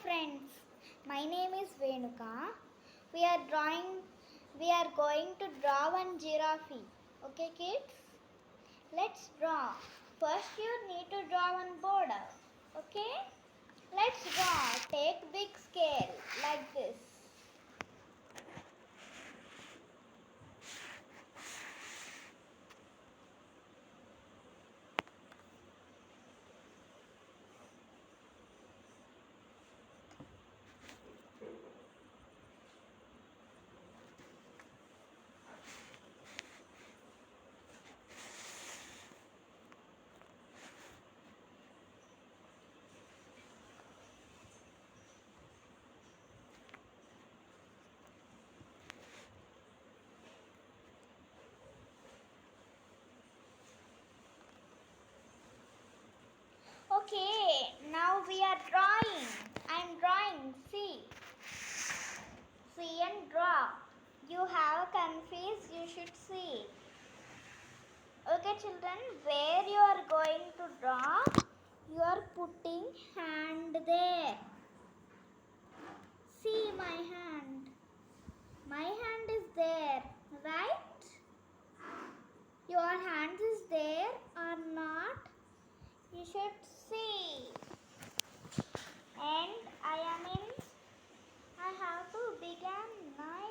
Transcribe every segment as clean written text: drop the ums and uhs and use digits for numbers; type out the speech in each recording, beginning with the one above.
friends, my name is Venuka. We are going to draw one giraffe. Okay kids? Let's draw. First you need to draw one border. Okay? Let's draw. Take big scale like this. Okay, now we are drawing. I am drawing. See and draw. You have confused, you should see. Okay children, where you are going to draw, you are putting hand there. See my hand. My hand is there, right? Your hand is there or not? You should see. And I have to begin my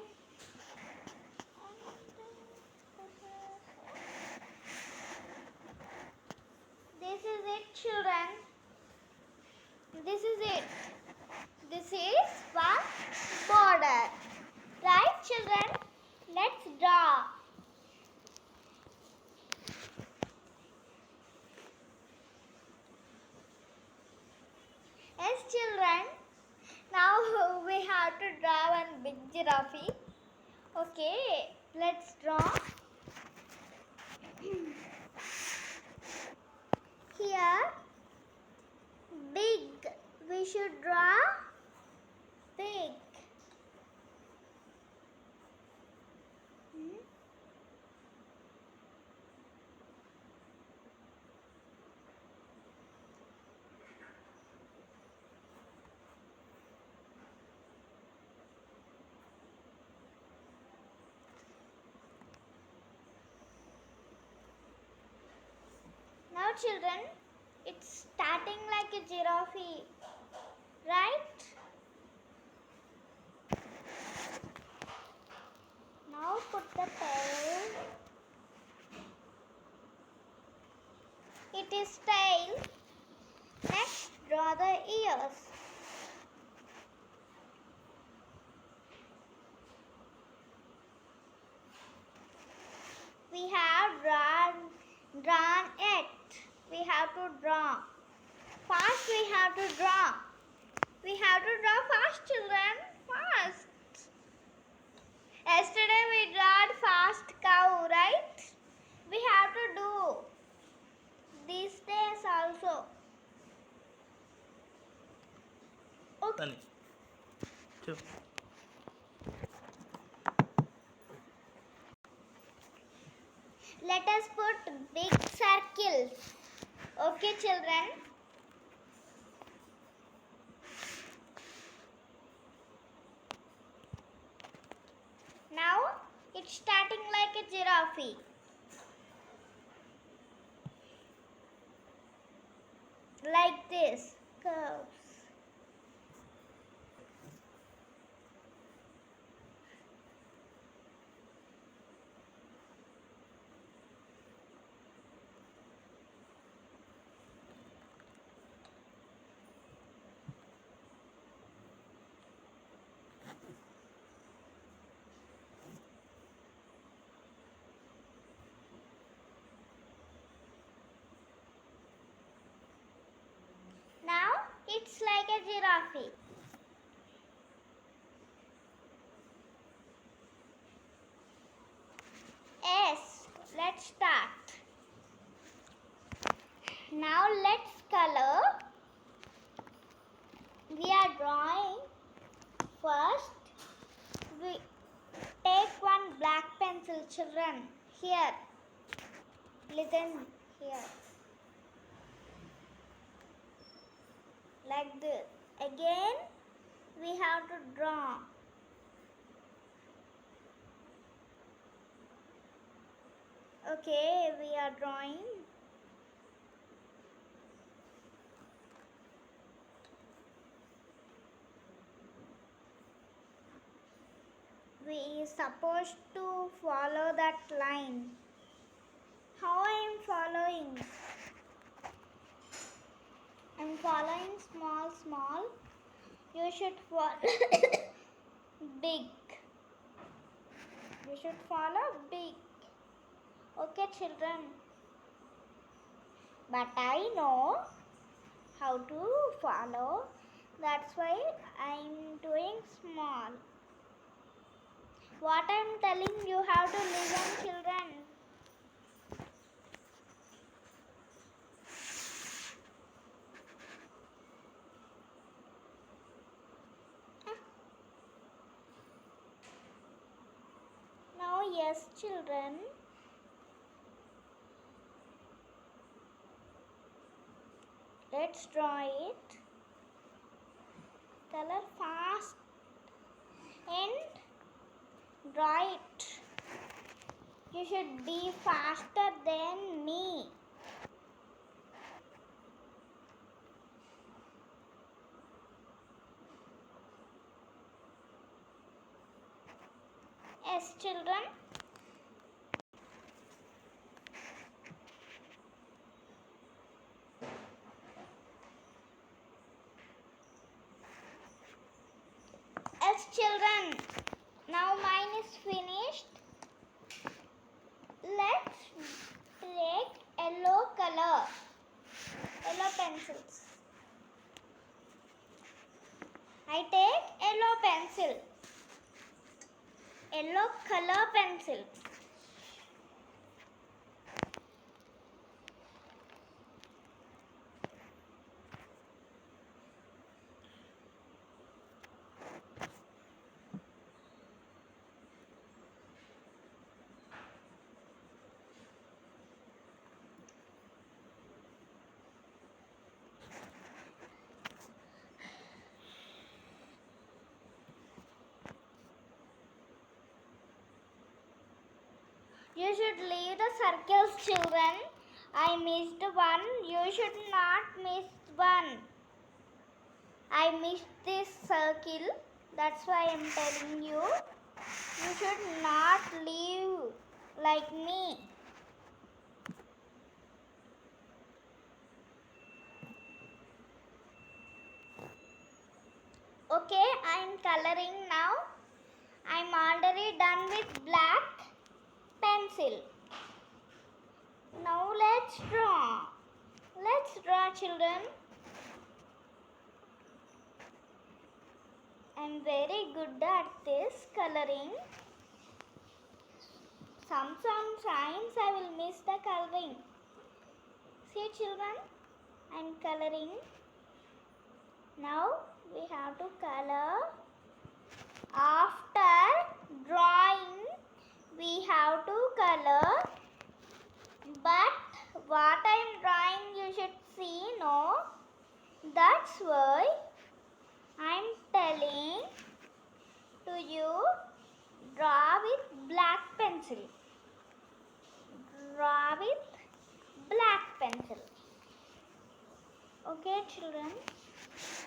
this is it children. This is it. This is one border. Right children? Let's draw. Yes children. Now we have to draw one big giraffe. Okay, let's draw. Here, big. We should draw big. Now children, it's starting like a giraffe, right? Now put the tail. It is tail. Next draw the ears. We have drawn it. We have to draw. Fast we have to draw. We have to draw fast children. Fast. Yesterday we drawed fast cow, right? We have to do these days also. Okay. Let us put big circles. Okay children? Now it's starting like a giraffe. Like this, curves. Now it's like a giraffe. Yes, let's start. Now let's color. We are drawing. First, we take one black pencil, children. Here. Listen here. Like this. Again, we have to draw. Okay, we are drawing. We supposed to follow that line. How I am following? I'm following small. You should follow big. You should follow big. Okay, children. But I know how to follow. That's why I'm doing small. What I'm telling you have to listen, children. Now, yes, children. Let's draw it. Color fast and draw it. You should be faster than me. Yes, children. Yes, children. Now mine is finished. Let's take yellow color. Yellow pencils. I take yellow pencil. Yellow color pencil. You should leave the circles, children. I missed one. You should not miss one. I missed this circle. That's why I'm telling you. You should not leave like me. Okay, I'm coloring now. I'm already done with black pencil. Now let's draw. Let's draw, children. I'm very good at this coloring. Sometimes I will miss the coloring. See, children, I'm coloring. Now we have to color. After drawing, we have to color. But what I'm drawing, you should see, no? That's why I'm telling to you, draw with black pencil. Draw with black pencil. Okay, children.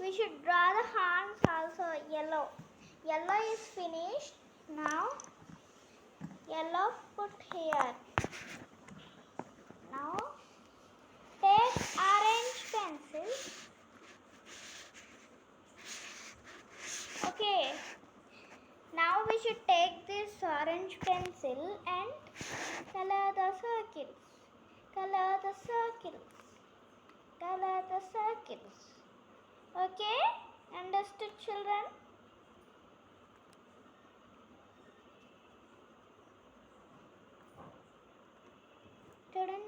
We should draw the hands also yellow. Yellow is finished. Now, yellow put here. Now, take orange pencil. Okay. Now we should take this orange pencil and color the circles. Color the circles. Color the circles. Okay? Understood, children? Children.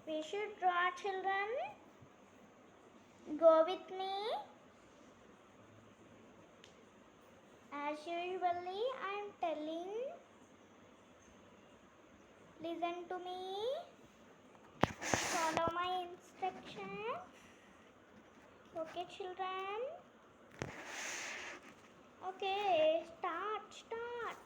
We should draw, children. Go with me. As usually, I am telling. Listen to me. Follow Okay, children. Okay, start.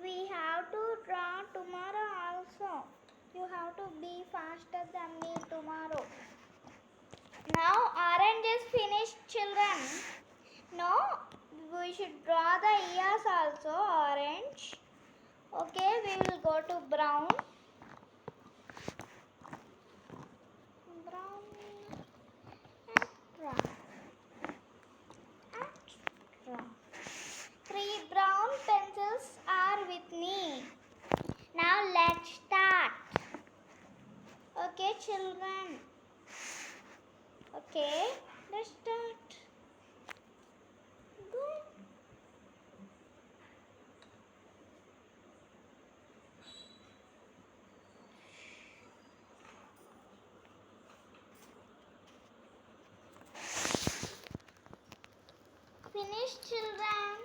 We have to draw tomorrow also. You have to be faster than me tomorrow. Now orange is finished, children. Now we should draw the ears also, orange. Okay, we will go to brown. Brown and draw. And draw. 3 brown pencils are with me. Now let's start. Okay, children. Okay, let's start. Go. Finished, children.